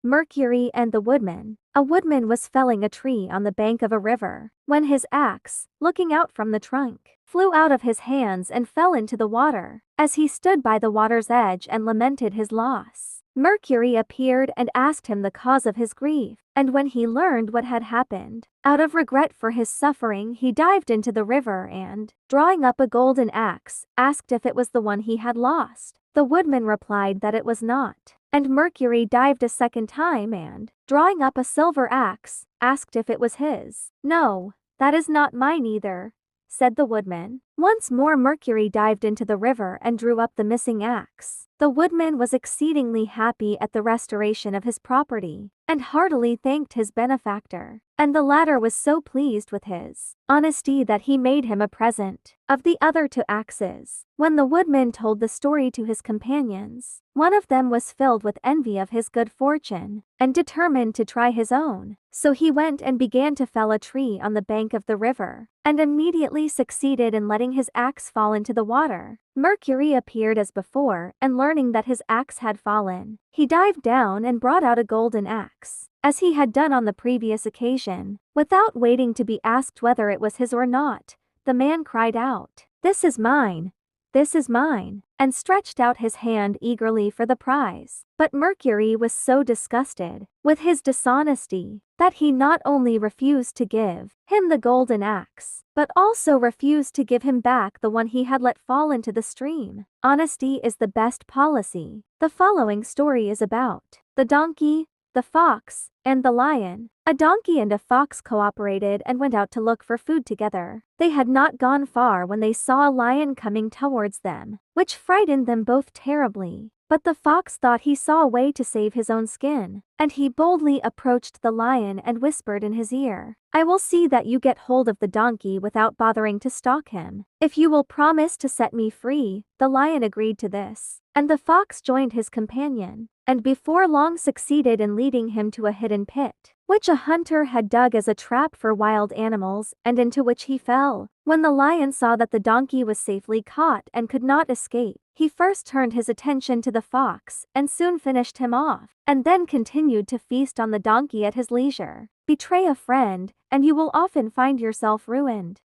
Mercury and the Woodman. A woodman was felling a tree on the bank of a river, when his axe, looking out from the trunk, flew out of his hands and fell into the water. As he stood by the water's edge and lamented his loss, Mercury appeared and asked him the cause of his grief, and when he learned what had happened, out of regret for his suffering he dived into the river and, drawing up a golden axe, asked if it was the one he had lost. The woodman replied that it was not, and Mercury dived a second time and, drawing up a silver axe, asked if it was his. "No, that is not mine either," said the woodman. Once more Mercury dived into the river and drew up the missing axe. The woodman was exceedingly happy at the restoration of his property, and heartily thanked his benefactor, and the latter was so pleased with his honesty that he made him a present of the other two axes. When the woodman told the story to his companions, one of them was filled with envy of his good fortune, and determined to try his own. So he went and began to fell a tree on the bank of the river, and immediately succeeded in letting his axe fall into the water. Mercury appeared as before, and learning that his axe had fallen, he dived down and brought out a golden axe, as he had done on the previous occasion. Without waiting to be asked whether it was his or not, the man cried out, "This is mine! This is mine," and stretched out his hand eagerly for the prize. But Mercury was so disgusted with his dishonesty that he not only refused to give him the golden axe, but also refused to give him back the one he had let fall into the stream. Honesty is the best policy. The following story is about the donkey, the fox, and the lion. A donkey and a fox cooperated and went out to look for food together. They had not gone far when they saw a lion coming towards them, which frightened them both terribly. But the fox thought he saw a way to save his own skin, and he boldly approached the lion and whispered in his ear, "I will see that you get hold of the donkey without bothering to stalk him, if you will promise to set me free." The lion agreed to this, and the fox joined his companion, and before long succeeded in leading him to a hidden pit, which a hunter had dug as a trap for wild animals, and into which he fell. When the lion saw that the donkey was safely caught and could not escape, he first turned his attention to the fox and soon finished him off, and then continued to feast on the donkey at his leisure. Betray a friend, and you will often find yourself ruined.